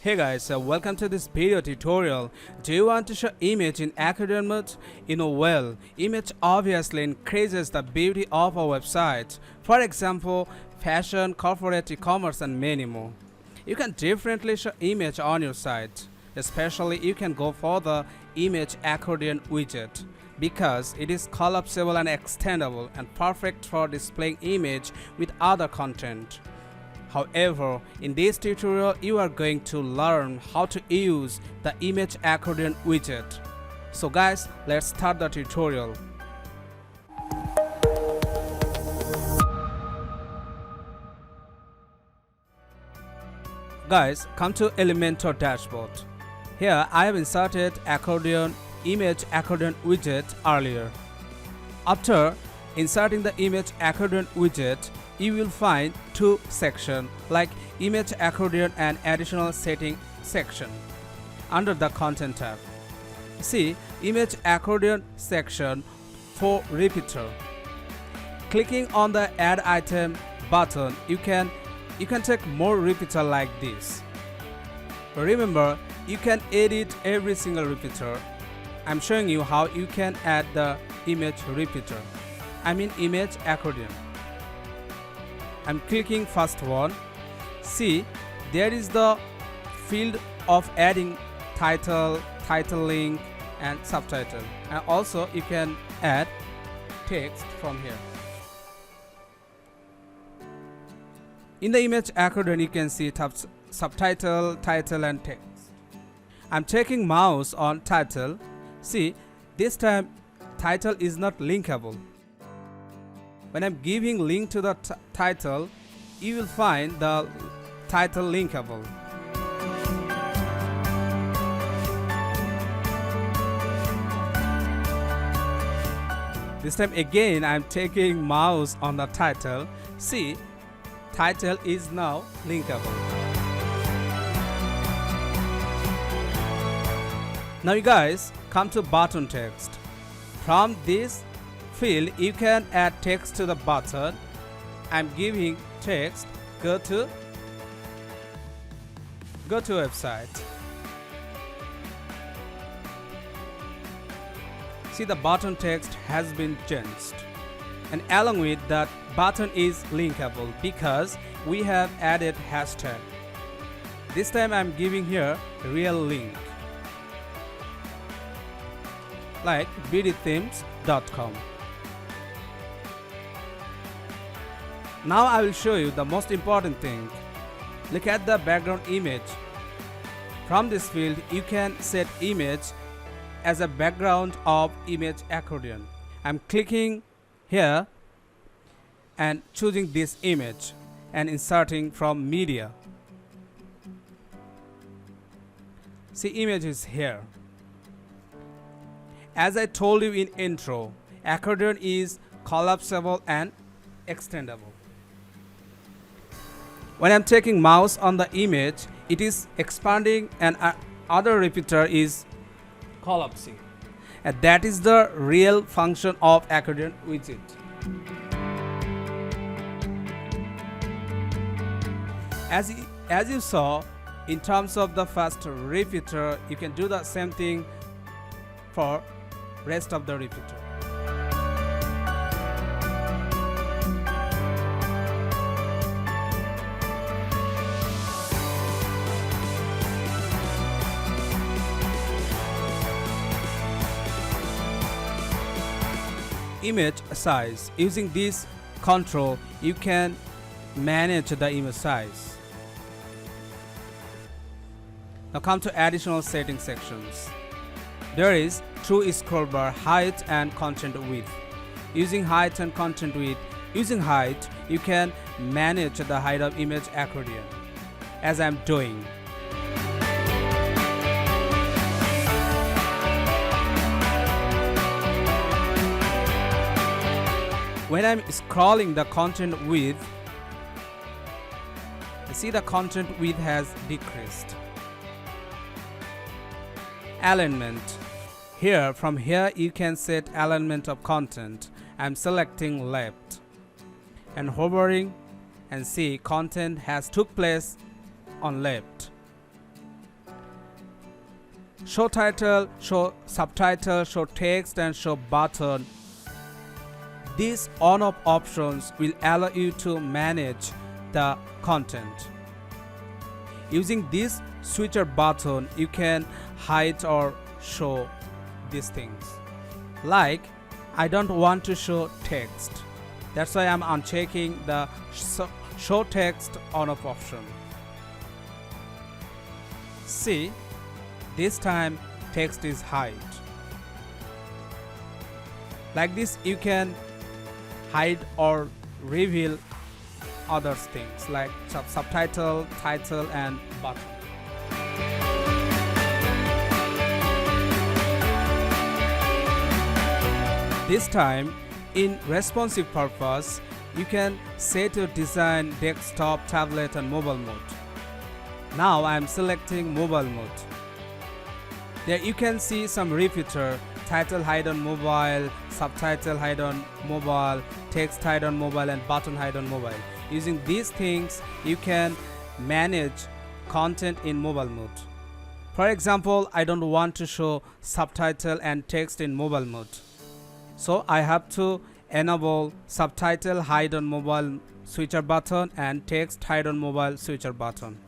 Hey guys, welcome to this video tutorial. Do you want to show image in Accordion mode? Well, image obviously increases the beauty of a website. For example, fashion, corporate e-commerce and many more. You can differently show image on your site. Especially you can go for the image accordion widget because it is collapsible and extendable and perfect for displaying image with other content. However, in this tutorial you are going to learn how to use the image accordion widget. So guys, let's start the tutorial. Guys, come to Elementor dashboard. Here I have inserted image accordion widget earlier. After inserting the image accordion widget, you will find two sections like image accordion and additional setting section under the content tab. See image accordion section for repeater. Clicking on the add item button, you can take more repeater like this. Remember, you can edit every single repeater. I'm showing you how you can add the image repeater. Image accordion. I'm clicking first one. See, there is the field of adding title link and subtitle, and also you can add text from here. In the image accordion you can see subtitle, title and text. I'm taking mouse on title. See, this time title is not linkable. When I'm giving link to the title, you will find the title linkable. This time again I'm taking mouse on the title. See, title is now linkable. Now you guys come to button text. From this field you can add text to the button. I'm giving text go to website. See, the button text has been changed, and along with that button is linkable because we have added hashtag. This time I'm giving here real link like BdThemes.com. Now I will show you the most important thing. Look at the background image. From this field you can set image as a background of image accordion. I'm clicking here and choosing this image and inserting from media. See, image is here. As I told you in intro, accordion is collapsible and extendable. When I'm taking mouse on the image, it is expanding and other repeater is collapsing. And that is the real function of accordion widget. As you saw, in terms of the first repeater, you can do the same thing for rest of the repeater. Image size. Using this control you can manage the image size. Now come to additional setting sections. There is through scroll bar height and content width. Using height and content width, using height you can manage the height of image accordion as I'm doing. When I'm scrolling the content width, see the content width has decreased. Alignment. From here you can set alignment of content. I'm selecting left and hovering and see content has took place on left. show title, show subtitle, show text and show button. These on-off options will allow you to manage the content. Using this switcher button, you can hide or show these things. Like, I don't want to show text. That's why I'm unchecking the show text on-off option. See, this time text is hide. Like this, you can hide or reveal other things like subtitle, title and button. This time, in responsive purpose, you can set your design desktop, tablet and mobile mode. Now I am selecting mobile mode. There you can see some repeater: title hide on mobile, subtitle hide on mobile, text hide on mobile and button hide on mobile. Using these things, you can manage content in mobile mode. For example, I don't want to show subtitle and text in mobile mode. So I have to enable subtitle hide on mobile switcher button and text hide on mobile switcher button.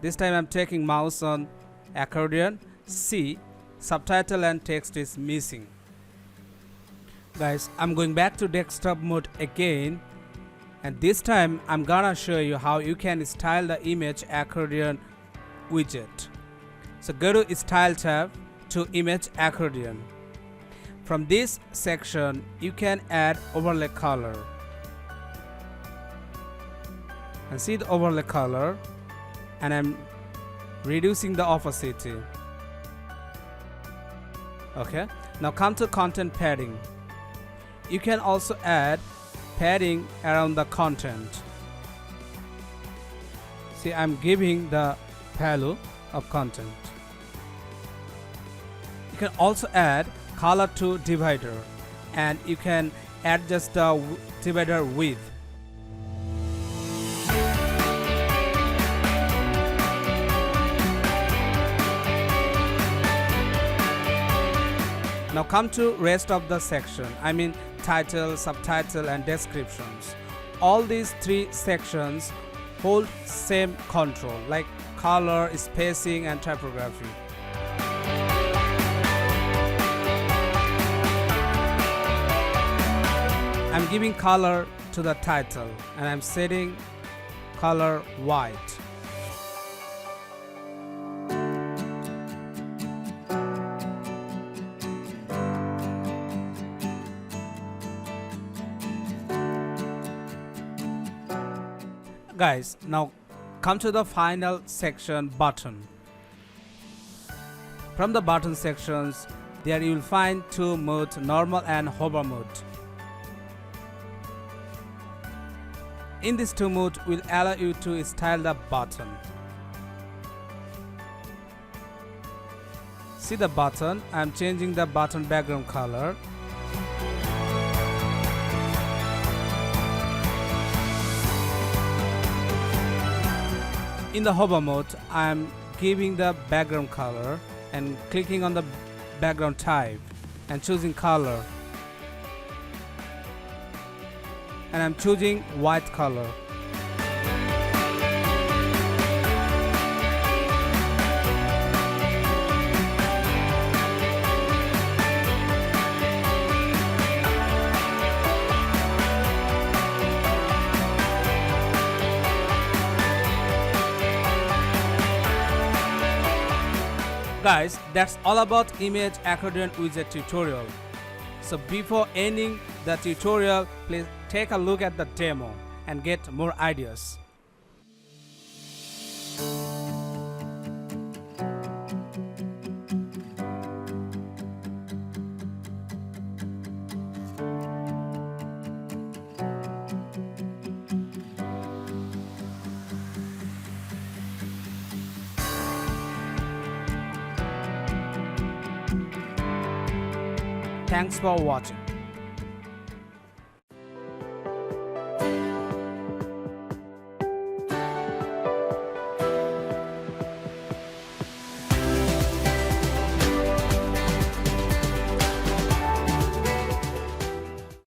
This time I'm taking mouse on accordion. See, subtitle and text is missing. Guys, I'm going back to desktop mode again, and this time I'm gonna show you how you can style the image accordion widget. So go to Style tab to Image Accordion. From this section, you can add overlay color. And see the overlay color, and I'm reducing the opacity. Okay, now come to content padding. You can also add padding around the content. See, I'm giving the value of content. You can also add color to divider, and you can adjust the divider width. Now come to rest of the section, I mean title, subtitle and descriptions. All these three sections hold same control, like color, spacing and typography. I'm giving color to the title and I'm setting color white. Guys, now come to the final section, button. From the button sections, there you will find two modes, normal and hover mode. In this two mode will allow you to style the button. See the button, I am changing the button background color. In the hover mode, I am giving the background color and clicking on the background type and choosing color. And I'm choosing white color. Guys, that's all about image accordion widget tutorial. So before ending the tutorial, please take a look at the demo and get more ideas. Thanks for watching.